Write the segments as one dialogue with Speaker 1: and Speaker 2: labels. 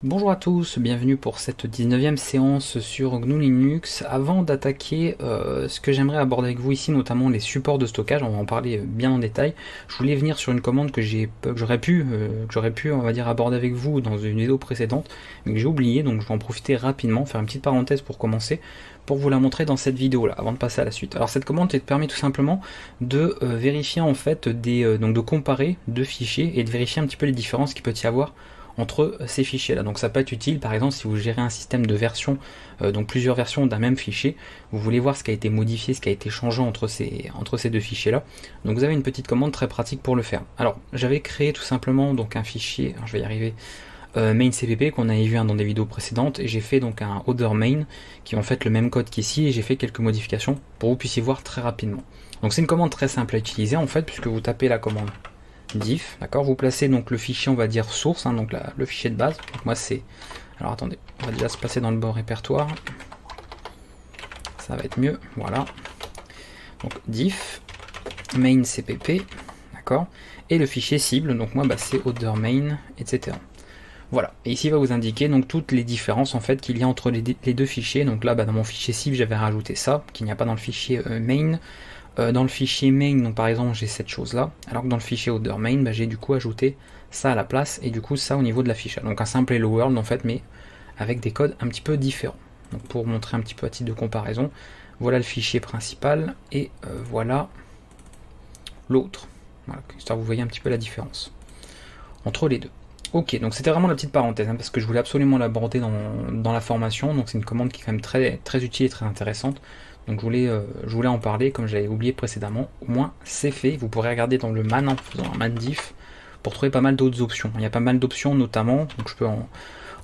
Speaker 1: Bonjour à tous, bienvenue pour cette 19e séance sur GNU Linux. Avant d'attaquer ce que j'aimerais aborder avec vous ici, notamment les supports de stockage, on va en parler bien en détail. Je voulais venir sur une commande que j'aurais pu, on va dire, aborder avec vous dans une vidéo précédente, mais que j'ai oublié, donc je vais en profiter rapidement, faire une petite parenthèse pour commencer, pour vous la montrer dans cette vidéo là, avant de passer à la suite. Alors cette commande te permet tout simplement de vérifier en fait donc de comparer deux fichiers et de vérifier un petit peu les différences qu'il peut y avoir entre ces fichiers là. Donc ça peut être utile par exemple si vous gérez un système de version, donc plusieurs versions d'un même fichier, vous voulez voir ce qui a été modifié, ce qui a été changé entre ces deux fichiers là. Donc vous avez une petite commande très pratique pour le faire. Alors j'avais créé tout simplement donc un fichier, alors je vais y arriver, main cpp qu'on avait vu dans des vidéos précédentes, et j'ai fait donc un other main qui est en fait le même code qu'ici, et j'ai fait quelques modifications pour que vous puissiez voir très rapidement. Donc c'est une commande très simple à utiliser en fait, puisque vous tapez la commande diff, d'accord, vous placez donc le fichier, on va dire source, donc le fichier de base. Donc moi c'est, alors attendez, on va déjà se passer dans le bon répertoire, ça va être mieux, voilà. Donc diff main cpp, d'accord, et le fichier cible, donc moi c'est other main, etc. Voilà, et ici il va vous indiquer donc toutes les différences en fait qu'il y a entre les deux fichiers. Donc là dans mon fichier cible j'avais rajouté ça, qu'il n'y a pas dans le fichier main. Dans le fichier main, donc par exemple j'ai cette chose là, alors que dans le fichier other main, j'ai du coup ajouté ça à la place, et du coup ça au niveau de l'affichage. Donc un simple hello world en fait, mais avec des codes un petit peu différents. Donc pour montrer un petit peu à titre de comparaison, voilà le fichier principal, et voilà l'autre. Voilà, histoire vous voyez un petit peu la différence entre les deux. Ok, donc c'était vraiment la petite parenthèse, parce que je voulais absolument l'aborder dans la formation, donc c'est une commande qui est quand même très, très utile et très intéressante. Donc je voulais en parler, comme j'avais oublié précédemment. Au moins c'est fait, vous pourrez regarder dans le man en faisant un man diff pour trouver pas mal d'autres options. Il y a pas mal d'options notamment, donc je peux en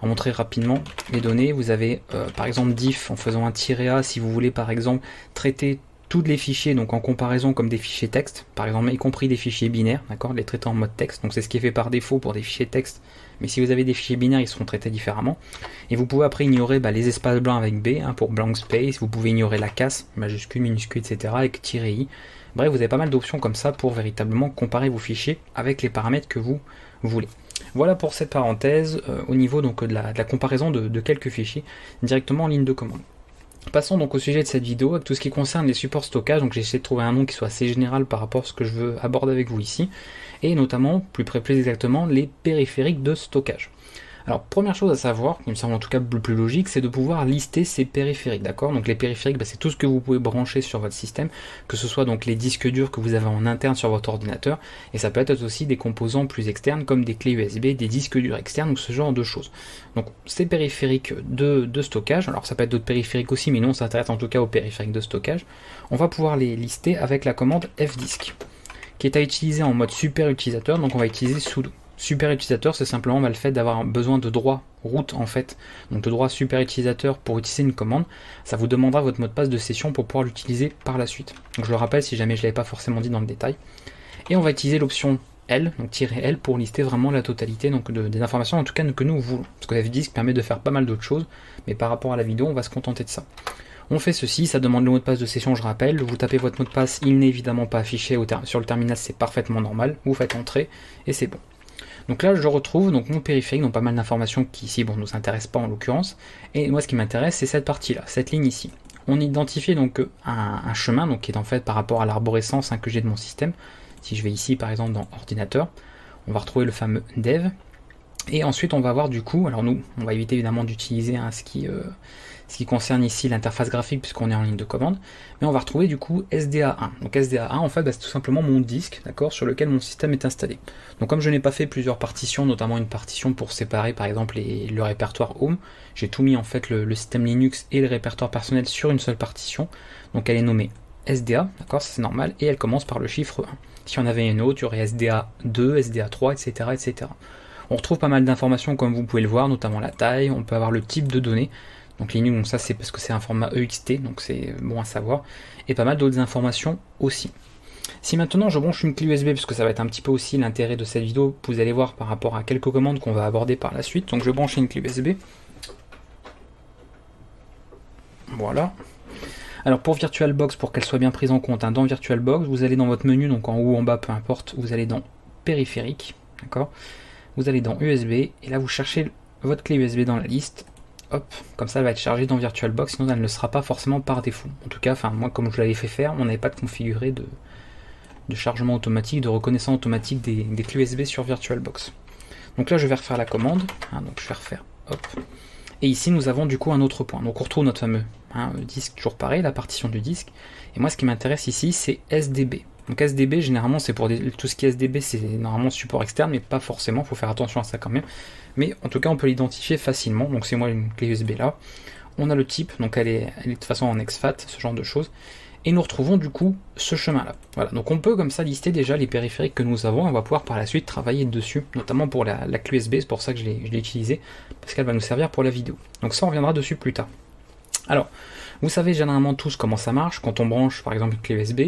Speaker 1: montrer rapidement les données. Vous avez par exemple diff en faisant un -a si vous voulez par exemple traiter tous les fichiers donc en comparaison comme des fichiers texte, par exemple y compris des fichiers binaires, d'accord, les traiter en mode texte. Donc c'est ce qui est fait par défaut pour des fichiers texte, mais si vous avez des fichiers binaires ils seront traités différemment. Et vous pouvez après ignorer les espaces blancs avec B pour blank space, vous pouvez ignorer la casse, majuscule, minuscule, etc. avec -i. Bref, vous avez pas mal d'options comme ça pour véritablement comparer vos fichiers avec les paramètres que vous voulez. Voilà pour cette parenthèse au niveau donc de la comparaison de quelques fichiers directement en ligne de commande. Passons donc au sujet de cette vidéo, avec tout ce qui concerne les supports stockage. Donc j'ai essayé de trouver un nom qui soit assez général par rapport à ce que je veux aborder avec vous ici, et notamment, plus exactement, les périphériques de stockage. Alors première chose à savoir, qui me semble en tout cas le plus logique, c'est de pouvoir lister ces périphériques, d'accord. Donc les périphériques, c'est tout ce que vous pouvez brancher sur votre système, que ce soit donc les disques durs que vous avez en interne sur votre ordinateur, et ça peut être aussi des composants plus externes comme des clés USB, des disques durs externes ou ce genre de choses. Donc ces périphériques de stockage, alors ça peut être d'autres périphériques aussi, mais non, ça s'intéresse en tout cas aux périphériques de stockage, on va pouvoir les lister avec la commande fdisk, qui est à utiliser en mode super utilisateur. Donc on va utiliser sudo. Super utilisateur, c'est simplement le fait d'avoir besoin de droit root en fait, donc de droit super utilisateur pour utiliser une commande. Ça vous demandera votre mot de passe de session pour pouvoir l'utiliser par la suite. Donc je le rappelle si jamais je ne l'avais pas forcément dit dans le détail. Et on va utiliser l'option L, donc -L, pour lister vraiment la totalité donc des informations en tout cas que nous voulons. Parce que fdisk permet de faire pas mal d'autres choses, mais par rapport à la vidéo, on va se contenter de ça. On fait ceci, ça demande le mot de passe de session, je rappelle, vous tapez votre mot de passe, il n'est évidemment pas affiché sur le terminal, c'est parfaitement normal, vous faites entrer et c'est bon. Donc là je retrouve donc mon périphérique, donc pas mal d'informations qui ici ne nous intéressent pas en l'occurrence, et moi ce qui m'intéresse c'est cette partie là, cette ligne ici. On identifie donc un chemin donc, qui est en fait par rapport à l'arborescence que j'ai de mon système. Si je vais ici par exemple dans ordinateur, on va retrouver le fameux dev, et ensuite on va voir du coup, alors nous on va éviter évidemment d'utiliser ce qui concerne ici l'interface graphique puisqu'on est en ligne de commande, mais on va retrouver du coup SDA1. Donc SDA1 en fait c'est tout simplement mon disque, d'accord, sur lequel mon système est installé. Donc comme je n'ai pas fait plusieurs partitions, notamment une partition pour séparer par exemple le répertoire home, j'ai tout mis en fait le système Linux et le répertoire personnel sur une seule partition. Donc elle est nommée SDA, d'accord, ça c'est normal, et elle commence par le chiffre 1. Si on avait une autre, il y aurait SDA2, SDA3, etc. etc. On retrouve pas mal d'informations comme vous pouvez le voir, notamment la taille, on peut avoir le type de données. Donc Linux, donc ça c'est parce que c'est un format EXT, donc c'est bon à savoir, et pas mal d'autres informations aussi. Si maintenant je branche une clé USB, parce que ça va être un petit peu aussi l'intérêt de cette vidéo, vous allez voir par rapport à quelques commandes qu'on va aborder par la suite, donc je branche une clé USB. Voilà. Alors pour VirtualBox, pour qu'elle soit bien prise en compte, dans VirtualBox, vous allez dans votre menu, donc en haut, en bas, peu importe, vous allez dans périphérique, d'accord. Vous allez dans USB, et là vous cherchez votre clé USB dans la liste. Hop, comme ça elle va être chargée dans VirtualBox, sinon elle ne le sera pas forcément par défaut. En tout cas, moi comme je l'avais fait faire, on n'avait pas de configuré de chargement automatique, de reconnaissance automatique des clés USB sur VirtualBox. Donc là je vais refaire la commande, donc je vais refaire, hop. Et ici nous avons du coup un autre point. Donc on retrouve notre fameux disque, toujours pareil, la partition du disque. Et moi ce qui m'intéresse ici c'est SDB. Donc SDB généralement c'est pour tout ce qui est SDB, c'est normalement support externe, mais pas forcément, il faut faire attention à ça quand même. Mais en tout cas on peut l'identifier facilement. Donc c'est moi une clé USB là. On a le type, donc elle est de toute façon en exFAT, ce genre de choses. Et nous retrouvons du coup ce chemin là. Voilà, donc on peut comme ça lister déjà les périphériques que nous avons, et on va pouvoir par la suite travailler dessus, notamment pour la clé USB, c'est pour ça que je l'ai utilisée, parce qu'elle va nous servir pour la vidéo. Donc ça on reviendra dessus plus tard. Alors, vous savez généralement tous comment ça marche, quand on branche par exemple une clé USB,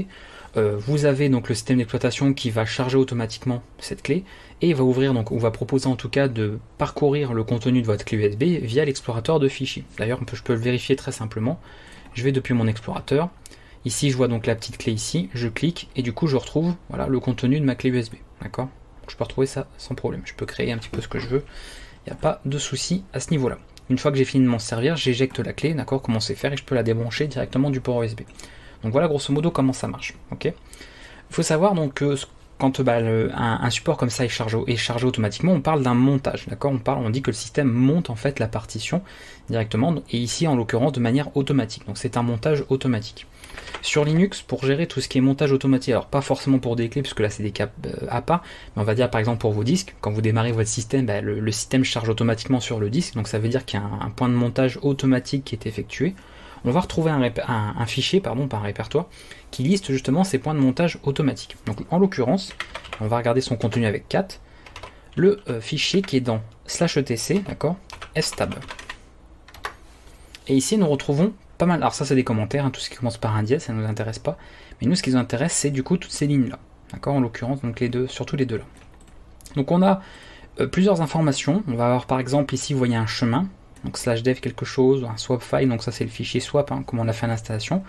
Speaker 1: vous avez donc le système d'exploitation qui va charger automatiquement cette clé, et il va ouvrir, donc on va proposer en tout cas de parcourir le contenu de votre clé USB via l'explorateur de fichiers. D'ailleurs je peux le vérifier très simplement, je vais depuis mon explorateur. Ici, je vois donc la petite clé ici, je clique et du coup, je retrouve voilà, le contenu de ma clé USB. D'accord? Je peux retrouver ça sans problème. Je peux créer un petit peu ce que je veux. Il n'y a pas de souci à ce niveau-là. Une fois que j'ai fini de m'en servir, j'éjecte la clé, d'accord, comment c'est faire, et je peux la débrancher directement du port USB. Donc voilà grosso modo comment ça marche. Ok? Il faut savoir donc que quand un support comme ça est chargé automatiquement, on parle d'un montage, d'accord, on dit que le système monte en fait la partition directement, et ici en l'occurrence de manière automatique. Donc c'est un montage automatique. Sur Linux, pour gérer tout ce qui est montage automatique, alors pas forcément pour des clés, puisque là c'est des cas à part, mais on va dire par exemple pour vos disques, quand vous démarrez votre système, le système charge automatiquement sur le disque, donc ça veut dire qu'il y a un point de montage automatique qui est effectué. On va retrouver un fichier, par un répertoire, qui liste justement ces points de montage automatique. Donc en l'occurrence, on va regarder son contenu avec cat, le fichier qui est dans /etc, d'accord, stab. Et ici nous retrouvons pas mal, alors ça c'est des commentaires, tout ce qui commence par un dièse, ça ne nous intéresse pas, mais nous ce qui nous intéresse c'est du coup toutes ces lignes là, d'accord, en l'occurrence, donc les deux, surtout les deux là. Donc on a plusieurs informations, on va avoir par exemple ici vous voyez un chemin, donc /dev quelque chose, un swap file, donc ça c'est le fichier swap, comme on a fait à l'installation,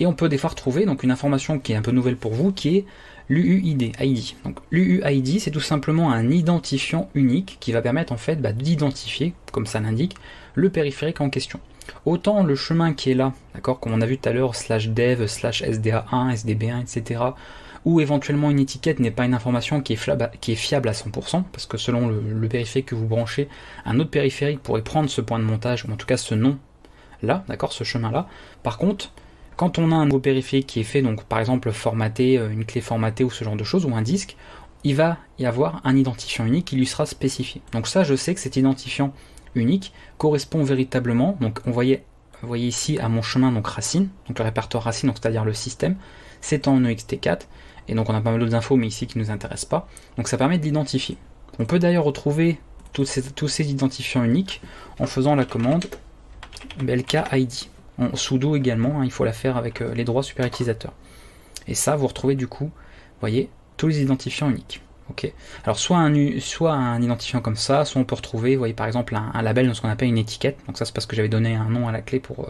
Speaker 1: et on peut des fois retrouver donc une information qui est un peu nouvelle pour vous, qui est l'UUID. Donc l'UUID c'est tout simplement un identifiant unique qui va permettre en fait d'identifier, comme ça l'indique, le périphérique en question. Autant le chemin qui est là, d'accord, comme on a vu tout à l'heure, /dev, /sda1, sdb1, etc., ou éventuellement une étiquette n'est pas une information qui est fiable à 100%, parce que selon le périphérique que vous branchez, un autre périphérique pourrait prendre ce point de montage, ou en tout cas ce nom-là, d'accord, ce chemin-là. Par contre, quand on a un nouveau périphérique qui est fait, donc par exemple formaté, une clé formatée ou ce genre de choses, ou un disque, il va y avoir un identifiant unique qui lui sera spécifié. Donc ça, je sais que cet identifiant unique correspond véritablement, donc vous voyez ici à mon chemin donc racine, donc le répertoire racine, donc c'est-à-dire le système, c'est en ext4, et donc on a pas mal d'autres infos mais ici qui ne nous intéressent pas, donc ça permet de l'identifier. On peut d'ailleurs retrouver tous ces identifiants uniques en faisant la commande lkid, en sudo également, il faut la faire avec les droits super utilisateurs. Et ça vous retrouvez du coup, vous voyez, tous les identifiants uniques. Okay. Alors soit un identifiant comme ça, soit on peut retrouver, vous voyez par exemple un label dans ce qu'on appelle une étiquette, donc ça c'est parce que j'avais donné un nom à la clé pour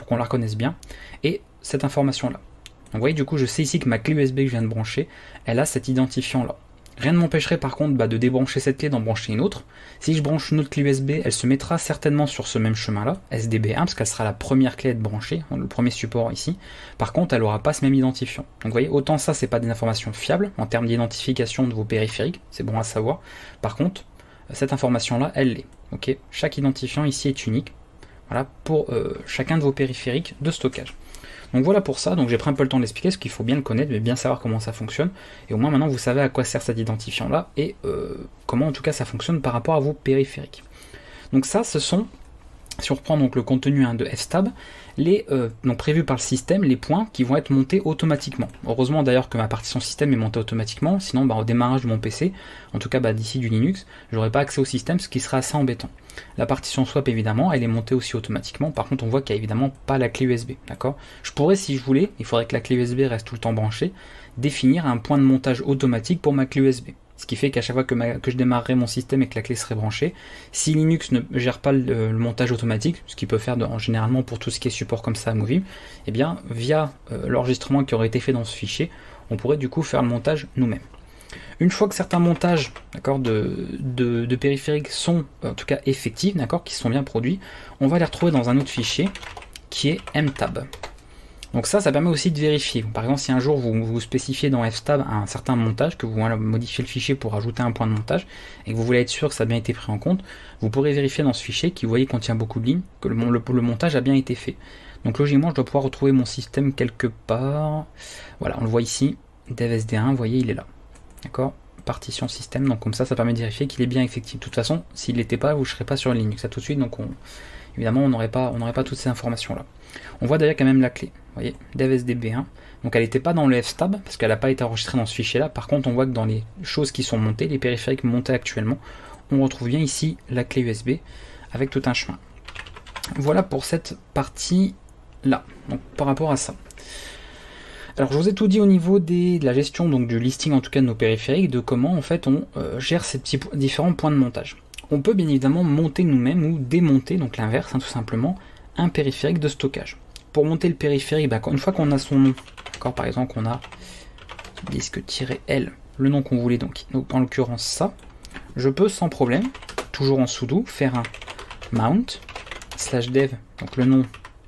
Speaker 1: qu'on la reconnaisse bien, et cette information là. Donc vous voyez du coup je sais ici que ma clé USB que je viens de brancher, elle a cet identifiant là. Rien ne m'empêcherait par contre de débrancher cette clé, d'en brancher une autre. Si je branche une autre clé USB, elle se mettra certainement sur ce même chemin-là, SDB1, parce qu'elle sera la première clé à être branchée, le premier support ici. Par contre, elle n'aura pas ce même identifiant. Donc vous voyez, autant ça, c'est pas des informations fiables en termes d'identification de vos périphériques, c'est bon à savoir. Par contre, cette information-là, elle l'est. Okay, chaque identifiant ici est unique, voilà, pour chacun de vos périphériques de stockage. Donc voilà pour ça, donc j'ai pris un peu le temps d'expliquer, parce qu'il faut bien le connaître, mais bien savoir comment ça fonctionne, et au moins maintenant vous savez à quoi sert cet identifiant là, et comment en tout cas ça fonctionne par rapport à vos périphériques. Donc ça, ce sont, si on reprend donc le contenu de fstab, donc prévus par le système, les points qui vont être montés automatiquement. Heureusement d'ailleurs que ma partition système est montée automatiquement, sinon au démarrage de mon PC, en tout cas d'ici du Linux, j'aurais pas accès au système, ce qui serait assez embêtant. La partition swap évidemment, elle est montée aussi automatiquement, par contre on voit qu'il n'y a évidemment pas la clé USB, d'accord. Je pourrais, si je voulais, il faudrait que la clé USB reste tout le temps branchée, définir un point de montage automatique pour ma clé USB. Ce qui fait qu'à chaque fois que je démarrerai mon système et que la clé serait branchée, si Linux ne gère pas le montage automatique, ce qu'il peut faire généralement pour tout ce qui est support comme ça amovible, et bien via l'enregistrement qui aurait été fait dans ce fichier, on pourrait du coup faire le montage nous-mêmes. Une fois que certains montages de périphériques sont en tout cas effectifs, qui sont bien produits, on va les retrouver dans un autre fichier qui est mtab. Donc ça permet aussi de vérifier. Par exemple, si un jour vous spécifiez dans fstab un certain montage, que vous modifiez le fichier pour ajouter un point de montage, et que vous voulez être sûr que ça a bien été pris en compte, vous pourrez vérifier dans ce fichier qui, vous voyez, contient beaucoup de lignes, que le montage a bien été fait. Donc logiquement, je dois pouvoir retrouver mon système quelque part. Voilà, on le voit ici, devsd1, vous voyez, il est là. D'accord, partition système, donc comme ça permet de vérifier qu'il est bien effectif. De toute façon, s'il l'était pas, vous ne serez pas sur Linux, ça tout de suite, donc évidemment, on n'aurait pas toutes ces informations-là. On voit d'ailleurs quand même la clé, vous voyez, devsdb1, donc elle n'était pas dans le fstab, parce qu'elle n'a pas été enregistrée dans ce fichier-là. Par contre, on voit que dans les choses qui sont montées, les périphériques montés actuellement, on retrouve bien ici la clé USB, avec tout un chemin. Voilà pour cette partie-là, donc par rapport à ça. Alors je vous ai tout dit au niveau de la gestion, donc du listing en tout cas de nos périphériques, de comment en fait on gère ces différents points de montage. On peut bien évidemment monter nous-mêmes ou démonter, donc l'inverse, tout simplement, un périphérique de stockage. Pour monter le périphérique, une fois qu'on a son nom, par exemple on a disque-L, le nom qu'on voulait, donc en l'occurrence ça, je peux sans problème, toujours en sudo, faire un mount /dev, donc le nom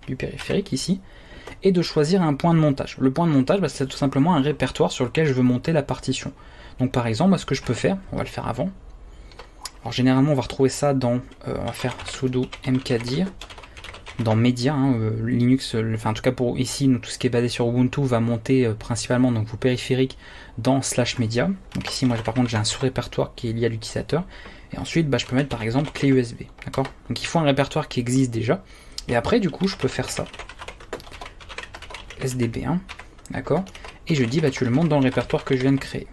Speaker 1: du périphérique ici, et de choisir un point de montage. Le point de montage, c'est tout simplement un répertoire sur lequel je veux monter la partition. Donc par exemple, ce que je peux faire, on va le faire avant. Alors généralement, on va retrouver ça dans, on va faire sudo mkdir, dans Media, Linux, en tout cas pour ici, tout ce qui est basé sur Ubuntu va monter principalement donc vos périphériques dans /media. Donc ici, moi par contre, j'ai un sous-répertoire qui est lié à l'utilisateur. Et ensuite, je peux mettre par exemple clé USB. D'accord. Donc il faut un répertoire qui existe déjà. Et après, du coup, je peux faire ça. SDB1, d'accord, et je dis tu le montes dans le répertoire que je viens de créer,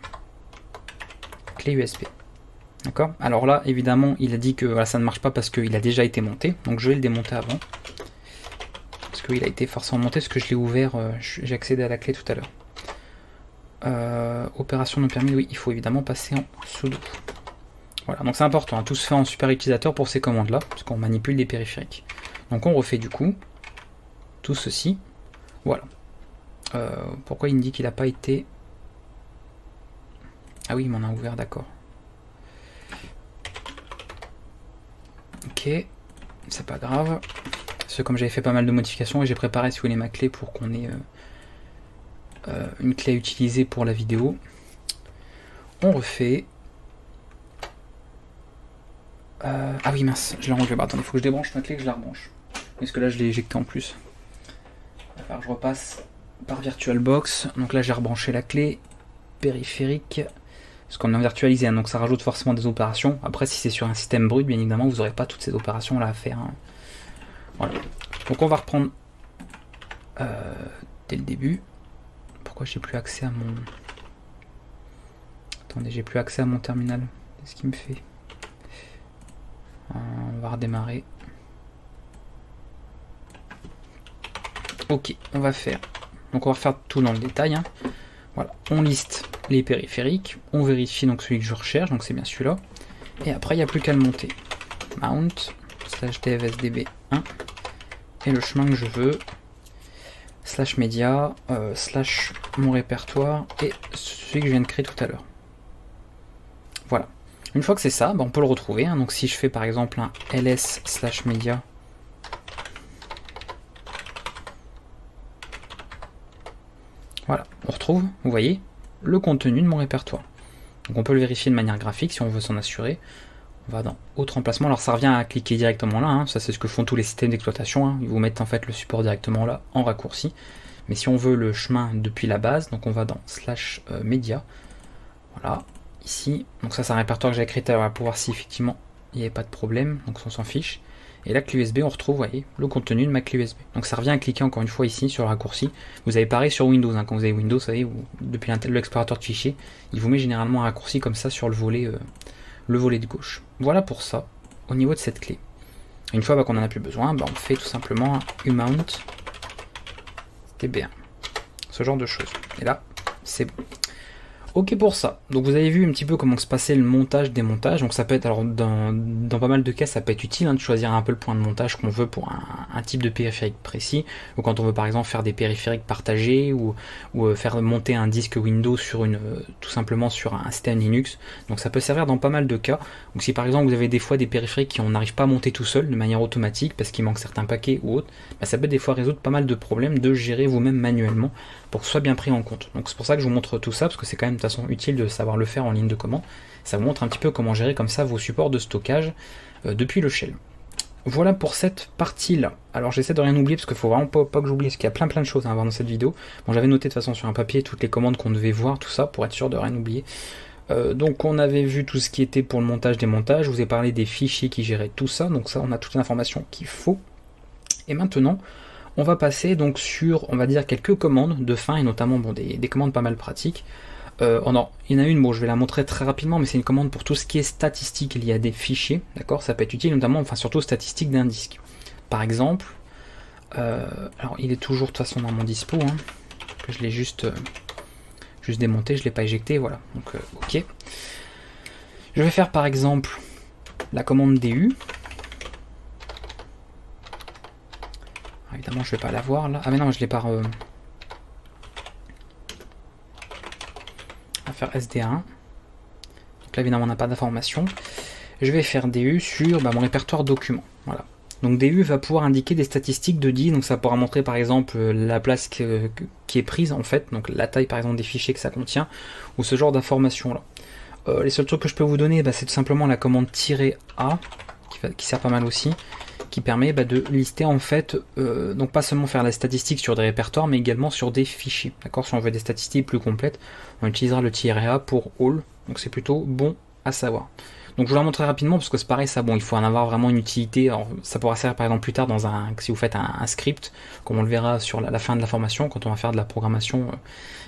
Speaker 1: clé USB, d'accord. Alors là évidemment il a dit que ça ne marche pas parce qu'il a déjà été monté, donc je vais le démonter avant, parce qu'il a été forcément monté, parce que je l'ai ouvert, j'ai accédé à la clé tout à l'heure. Opération non permis, oui, il faut évidemment passer en sudo. Voilà, donc c'est important, tout se fait en super utilisateur pour ces commandes là, parce qu'on manipule des périphériques. Donc on refait du coup tout ceci, voilà. Pourquoi il me dit qu'il n'a pas été... Ah oui, il m'en a ouvert, d'accord. Ok, c'est pas grave. Parce que comme j'avais fait pas mal de modifications, et j'ai préparé, si vous voulez, ma clé pour qu'on ait une clé à utiliser pour la vidéo. On refait. Ah oui, mince, je l'ai enlevé. Attendez, il faut que je débranche ma clé, que je la rebranche. Parce que là, je l'ai éjecté en plus. Alors, je repasse par VirtualBox, donc là j'ai rebranché la clé périphérique, parce qu'on a virtualisé, donc ça rajoute forcément des opérations. Après si c'est sur un système brut, bien évidemment vous n'aurez pas toutes ces opérations là à faire. Voilà. Donc on va reprendre dès le début. Pourquoi j'ai plus accès à mon... Attendez, j'ai plus accès à mon terminal. Qu'est-ce qu'il me fait? On va redémarrer. Ok, on va faire... Donc on va refaire tout dans le détail. Voilà, on liste les périphériques, on vérifie donc celui que je recherche, donc c'est bien celui-là. Et après il n'y a plus qu'à le monter. Mount /devsdb1 et le chemin que je veux /media mon répertoire et celui que je viens de créer tout à l'heure. Voilà. Une fois que c'est ça, on peut le retrouver. Donc si je fais par exemple un ls/media. Voilà, on retrouve, vous voyez, le contenu de mon répertoire. Donc on peut le vérifier de manière graphique si on veut s'en assurer. On va dans autre emplacement. Alors ça revient à cliquer directement là, ça c'est ce que font tous les systèmes d'exploitation. Ils vous mettent en fait le support directement là en raccourci. Mais si on veut le chemin depuis la base, donc on va dans /media. Voilà, ici. Donc ça c'est un répertoire que j'ai créé tout à l'heure pour voir si effectivement il n'y avait pas de problème. Donc on s'en fiche. Et la clé USB, on retrouve, vous voyez, le contenu de ma clé USB. Donc ça revient à cliquer encore une fois ici sur le raccourci. Vous avez pareil sur Windows, quand vous avez Windows, vous savez, depuis l'explorateur de fichiers, il vous met généralement un raccourci comme ça sur le volet de gauche. Voilà pour ça, au niveau de cette clé. Une fois qu'on n'en a plus besoin, on fait tout simplement un umount db1. Ce genre de choses. Et là, c'est bon. Ok pour ça. Donc vous avez vu un petit peu comment se passait le montage, démontage. Donc ça peut être, alors dans pas mal de cas, ça peut être utile de choisir un peu le point de montage qu'on veut pour un type de périphérique précis. Ou quand on veut par exemple faire des périphériques partagés ou faire monter un disque Windows sur tout simplement sur un système Linux. Donc ça peut servir dans pas mal de cas. Donc si par exemple vous avez des fois des périphériques qui on n'arrive pas à monter tout seul de manière automatique parce qu'il manque certains paquets ou autres, bah ça peut des fois résoudre pas mal de problèmes de gérer vous-même manuellement pour que ce soit bien pris en compte. Donc c'est pour ça que je vous montre tout ça, parce que c'est quand même de toute façon utile de savoir le faire en ligne de commande. Ça vous montre un petit peu comment gérer comme ça vos supports de stockage depuis le shell. Voilà pour cette partie-là. Alors j'essaie de rien oublier, parce qu'il faut vraiment pas que j'oublie, parce qu'il y a plein de choses à voir dans cette vidéo. Bon, j'avais noté de toute façon sur un papier toutes les commandes qu'on devait voir, tout ça, pour être sûr de rien oublier. Donc on avait vu tout ce qui était pour le montage, démontage, je vous ai parlé des fichiers qui géraient tout ça, donc ça on a toutes les informations qu'il faut. Et maintenant, on va passer donc sur, on va dire, quelques commandes de fin, et notamment bon, des commandes pas mal pratiques. Non, il y en a une, bon, je vais la montrer très rapidement, mais c'est une commande pour tout ce qui est statistique lié à des fichiers, d'accord. Ça peut être utile, notamment, enfin surtout statistiques d'un disque. Par exemple, alors il est toujours de toute façon dans mon dispo, hein, que je l'ai juste démonté, je ne l'ai pas éjecté, voilà. Donc ok. Je vais faire par exemple la commande DU. Évidemment, je vais pas la voir là. Ah mais non, je l'ai pas. On va faire SD1. Donc là, évidemment, on n'a pas d'information. Je vais faire DU sur mon répertoire documents. Voilà. Donc DU va pouvoir indiquer des statistiques de disque. Donc ça pourra montrer par exemple la place qui est prise en fait. Donc la taille par exemple des fichiers que ça contient ou ce genre d'informations là. Les seuls trucs que je peux vous donner, c'est tout simplement la commande "-a" qui sert pas mal aussi, qui permet de lister en fait, donc pas seulement faire la statistique sur des répertoires, mais également sur des fichiers. D'accord. Si on veut des statistiques plus complètes, on utilisera le "-a" pour all. Donc c'est plutôt bon à savoir. Donc je vous la montrerai rapidement parce que c'est pareil, ça, bon, il faut en avoir vraiment une utilité. Alors, ça pourra servir par exemple plus tard si vous faites un script, comme on le verra sur la fin de la formation, quand on va faire de la programmation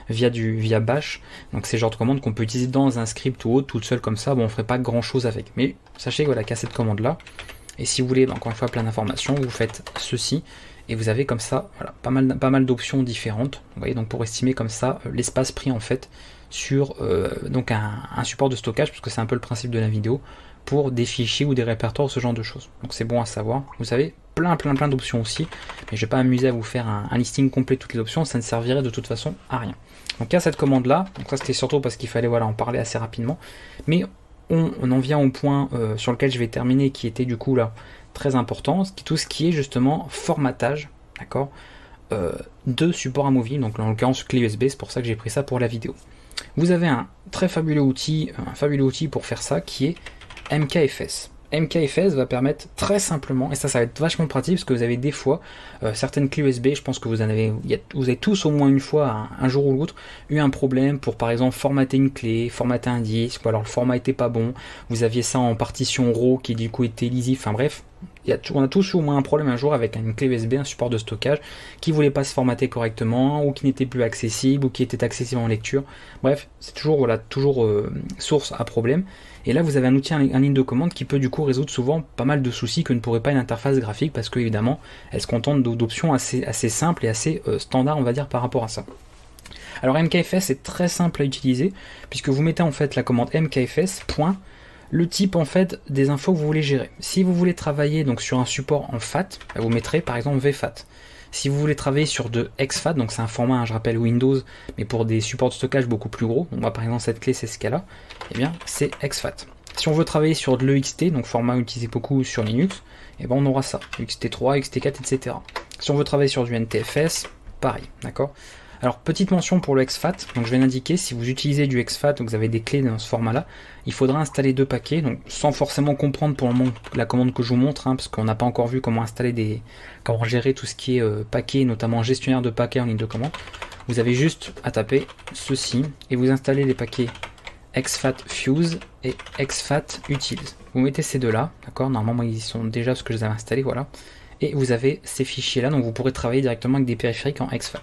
Speaker 1: via Bash. Donc c'est le genre de commande qu'on peut utiliser dans un script ou autre, toute seule comme ça. Bon, on ferait pas grand chose avec. Mais sachez voilà, qu'il y a cette commande là. Et si vous voulez, encore une fois, plein d'informations, vous faites ceci. Et vous avez comme ça, voilà, pas mal d'options différentes. Vous voyez, donc pour estimer comme ça l'espace pris en fait sur donc un support de stockage, parce que c'est un peu le principe de la vidéo, pour des fichiers ou des répertoires, ce genre de choses. Donc c'est bon à savoir. Vous avez plein d'options aussi, mais je vais pas m'amuser à vous faire un listing complet de toutes les options, ça ne servirait de toute façon à rien. Donc il y a cette commande là, donc ça c'était surtout parce qu'il fallait voilà, en parler assez rapidement, mais on en vient au point sur lequel je vais terminer, qui était du coup là très important, tout ce qui est justement formatage, d'accord, de support amovible, donc en l'occurrence clé USB, c'est pour ça que j'ai pris ça pour la vidéo. Vous avez un fabuleux outil pour faire ça, qui est MKFS. MKFS va permettre très simplement, et ça va être vachement pratique, parce que vous avez des fois certaines clés USB, je pense que vous avez tous au moins une fois, un jour ou l'autre, eu un problème pour par exemple formater une clé, formater un disque, ou alors le format était pas bon, vous aviez ça en partition RAW qui du coup était lisible, enfin bref, on a tous eu au moins un problème un jour avec une clé USB, un support de stockage, qui voulait pas se formater correctement, ou qui n'était plus accessible, ou qui était accessible en lecture. Bref, c'est toujours, source à problème. Et là, vous avez un outil en ligne de commande qui peut du coup résoudre souvent pas mal de soucis que ne pourrait pas une interface graphique, parce que évidemment, elle se contente d'options assez simples et assez standards, on va dire, par rapport à ça. Alors MKFS est très simple à utiliser, puisque vous mettez en fait la commande MKFS, le type en fait des infos que vous voulez gérer. Si vous voulez travailler donc sur un support en FAT, vous mettrez par exemple VFAT. Si vous voulez travailler sur de exFAT, donc c'est un format, je rappelle Windows, mais pour des supports de stockage beaucoup plus gros, donc moi par exemple cette clé c'est ce qu'elle a, et bien c'est exFAT. Si on veut travailler sur de l'EXT, donc format utilisé beaucoup sur Linux, et on aura ça, XT3, XT4, etc. Si on veut travailler sur du NTFS, pareil, d'accord. Alors, petite mention pour le exFAT, donc je vais l'indiquer, si vous utilisez du exFAT, donc vous avez des clés dans ce format-là, il faudra installer 2 paquets, donc sans forcément comprendre pour le moment la commande que je vous montre, parce qu'on n'a pas encore vu comment comment gérer tout ce qui est paquet, notamment gestionnaire de paquets en ligne de commande. Vous avez juste à taper ceci, et vous installez les paquets exFAT Fuse et exFAT Utils. Vous mettez ces deux-là, d'accord, normalement ils y sont déjà parce que je les avais installés, voilà, et vous avez ces fichiers-là, donc vous pourrez travailler directement avec des périphériques en exFAT.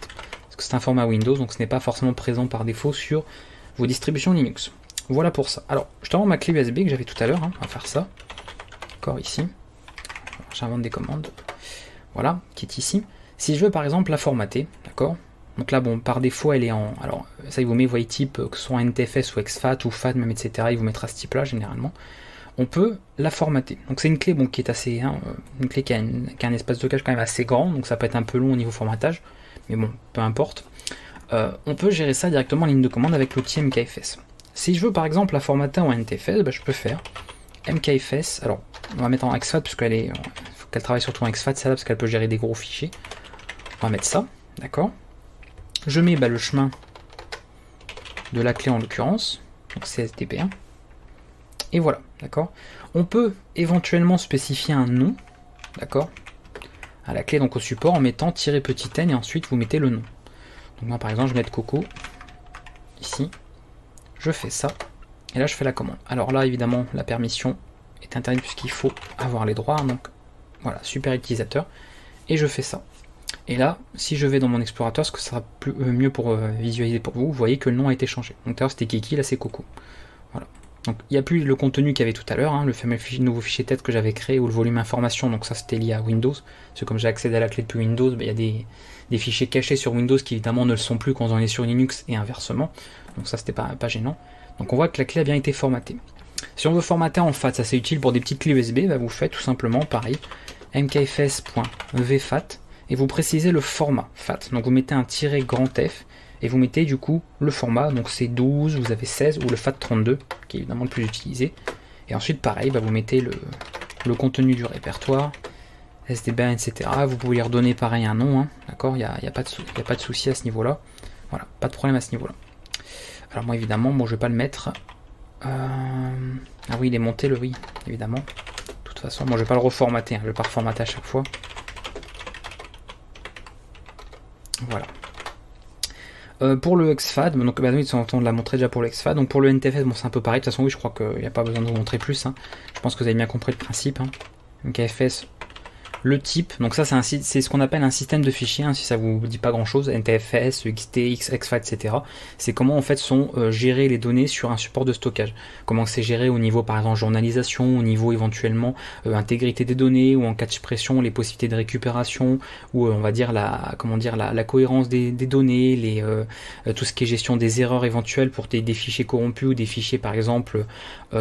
Speaker 1: C'est un format Windows, donc ce n'est pas forcément présent par défaut sur vos distributions Linux. Voilà pour ça. Alors, je te rends ma clé USB que j'avais tout à l'heure, on va faire ça. D'accord, ici. J'invente des commandes. Voilà, qui est ici. Si je veux par exemple la formater, d'accord, Donc là, bon, par défaut, elle est en... Alors, ça, il vous met, vous voyez, type, que ce soit NTFS ou exFAT ou FAT, même, etc. Il vous mettra ce type-là, généralement. On peut la formater. Donc c'est une clé bon, qui est assez... Hein, une clé qui a un espace de stockage quand même assez grand, donc ça peut être un peu long au niveau formatage, mais bon, peu importe. On peut gérer ça directement en ligne de commande avec l'outil MKFS. Si je veux par exemple la formater en NTFS, bah, je peux faire MKFS. Alors, on va mettre en exFAT, parce qu'elle est... faut qu'elle travaille surtout en exFAT, celle-là, parce qu'elle peut gérer des gros fichiers. On va mettre ça, d'accord. Je mets le chemin de la clé en l'occurrence, donc CSDP1. Et voilà, d'accord. On peut éventuellement spécifier un nom, d'accord, à la clé, donc au support, en mettant -n et ensuite vous mettez le nom. Donc moi par exemple je vais mettre Coco, ici, je fais ça, et là je fais la commande. Alors là évidemment la permission est interdite puisqu'il faut avoir les droits, donc voilà, super utilisateur, et je fais ça. Et là, si je vais dans mon explorateur, ce que sera mieux pour visualiser pour vous, vous voyez que le nom a été changé. Donc tout à l'heure c'était Kiki, là c'est Coco. Voilà. Donc il n'y a plus le contenu qu'il y avait tout à l'heure, hein, le fameux nouveau fichier tête que j'avais créé, ou le volume information, donc ça c'était lié à Windows. Parce que comme j'ai accédé à la clé depuis Windows, il y a des fichiers cachés sur Windows qui évidemment ne le sont plus quand on est sur Linux et inversement. Donc ça c'était pas gênant. Donc on voit que la clé a bien été formatée. Si on veut formater en FAT, ça c'est utile pour des petites clés USB, bah vous faites tout simplement pareil, mkfs.vfat, et vous précisez le format FAT. Donc vous mettez un tiret grand F, et vous mettez du coup le format, donc c'est 12, vous avez 16 ou le FAT32 qui est évidemment le plus utilisé. Et ensuite pareil, bah vous mettez le contenu du répertoire, SDB1, etc. Vous pouvez lui redonner pareil un nom, hein, d'accord, il n'y a pas de souci à ce niveau-là. Voilà, pas de problème à ce niveau-là. Alors moi évidemment, bon je vais pas le mettre. Ah oui, il est monté le oui, évidemment. De toute façon, moi je vais pas le reformater, hein, je vais pas reformater à chaque fois. Voilà. Pour le exFAT, donc bah, oui, on l'a montré déjà pour le exFAT. Donc pour le NTFS, bon, c'est un peu pareil. De toute façon, oui, je crois qu'il n'y a pas besoin de vous montrer plus. Hein. Je pense que vous avez bien compris le principe. Hein. NTFS, le type. Donc ça, c'est ce qu'on appelle un système de fichiers. Hein, si ça vous dit pas grand chose, NTFS, XT, exFAT, etc. C'est comment en fait sont gérées les données sur un support de stockage. Comment c'est géré au niveau, par exemple, journalisation, au niveau éventuellement intégrité des données, ou en cas de suppression, les possibilités de récupération, ou on va dire la cohérence des données, tout ce qui est gestion des erreurs éventuelles pour des fichiers corrompus ou des fichiers par exemple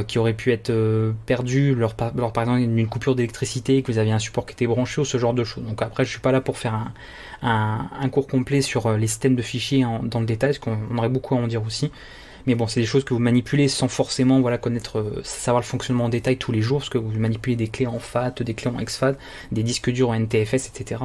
Speaker 1: qui auraient pu être perdus lors par exemple d'une coupure d'électricité, que vous aviez un support qui était branché ou ce genre de choses. Donc après je suis pas là pour faire un cours complet sur les systèmes de fichiers dans le détail, parce qu'on aurait beaucoup à en dire aussi. Mais bon, c'est des choses que vous manipulez sans forcément connaître, savoir le fonctionnement en détail tous les jours, parce que vous manipulez des clés en FAT, des clés en exFAT, des disques durs en NTFS, etc.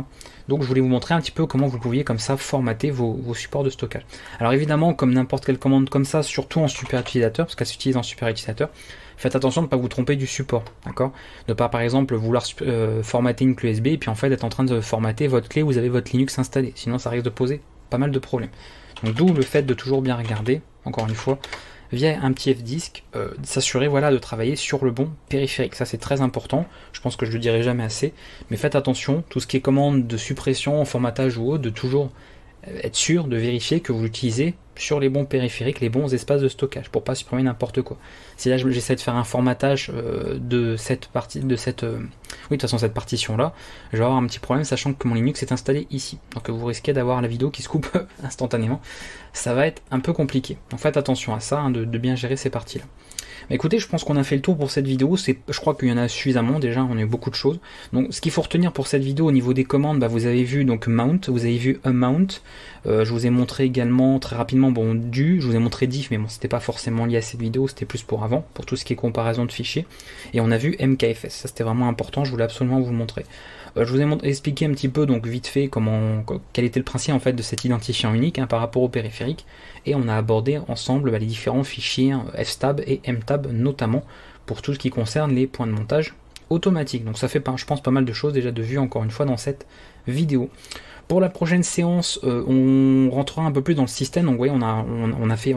Speaker 1: Donc je voulais vous montrer un petit peu comment vous pouviez comme ça formater vos supports de stockage. Alors évidemment, comme n'importe quelle commande comme ça, surtout en super utilisateur, parce qu'elle s'utilise en super utilisateur, faites attention de ne pas vous tromper du support, d'accord. De pas par exemple vouloir formater une clé USB et puis en fait d'être en train de formater votre clé où vous avez votre Linux installé, sinon ça risque de poser pas mal de problèmes. Donc d'où le fait de toujours bien regarder, encore une fois, via un petit F-Disk, s'assurer de travailler sur le bon périphérique. Ça c'est très important, je pense que je le dirai jamais assez, mais faites attention, tout ce qui est commande de suppression, formatage ou autre, de toujours être sûr de vérifier que vous l'utilisez sur les bons périphériques, les bons espaces de stockage, pour pas supprimer n'importe quoi. Si là j'essaie de faire un formatage de cette partie, oui de toute façon cette partition là, je vais avoir un petit problème sachant que mon Linux est installé ici. Donc vous risquez d'avoir la vidéo qui se coupe instantanément. Ça va être un peu compliqué. Donc faites attention à ça, hein, de bien gérer ces parties là. Mais écoutez, je pense qu'on a fait le tour pour cette vidéo, je crois qu'il y en a suffisamment déjà, on a eu beaucoup de choses. Donc ce qu'il faut retenir pour cette vidéo au niveau des commandes, vous avez vu donc mount, vous avez vu amount, je vous ai montré également très rapidement je vous ai montré diff, mais bon c'était pas forcément lié à cette vidéo, c'était plus pour avant, pour tout ce qui est comparaison de fichiers. Et on a vu MKFS, ça c'était vraiment important, je voulais absolument vous le montrer. Je vous ai expliqué un petit peu donc vite fait quel était le principe en fait de cet identifiant unique par rapport au périphérique, et on a abordé ensemble les différents fichiers fstab et mtab notamment pour tout ce qui concerne les points de montage automatique. Donc ça fait je pense pas mal de choses déjà de vues encore une fois dans cette vidéo. Pour la prochaine séance, on rentrera un peu plus dans le système. Donc, vous voyez, on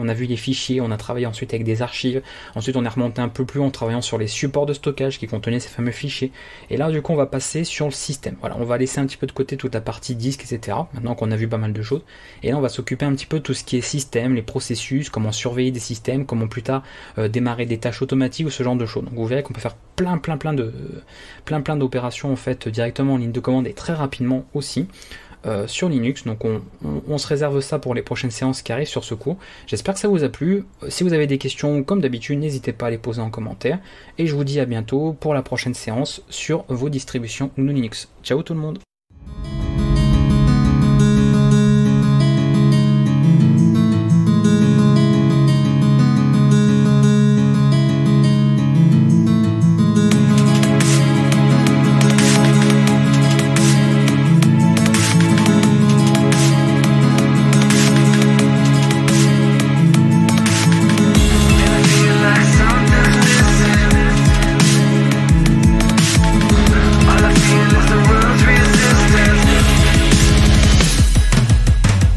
Speaker 1: a vu les fichiers, on a travaillé ensuite avec des archives. Ensuite, on est remonté un peu plus en travaillant sur les supports de stockage qui contenaient ces fameux fichiers. Et là, du coup, on va passer sur le système. Voilà, on va laisser un petit peu de côté toute la partie disque, etc. Maintenant qu'on a vu pas mal de choses. Et là, on va s'occuper un petit peu de tout ce qui est système, les processus, comment surveiller des systèmes, comment plus tard démarrer des tâches automatiques ou ce genre de choses. Donc, vous verrez qu'on peut faire plein d'opérations en fait directement en ligne de commande et très rapidement aussi. sur Linux. Donc on se réserve ça pour les prochaines séances qui arrivent sur ce cours. J'espère que ça vous a plu. Si vous avez des questions, comme d'habitude, n'hésitez pas à les poser en commentaire. Et je vous dis à bientôt pour la prochaine séance sur vos distributions GNU Linux. Ciao tout le monde!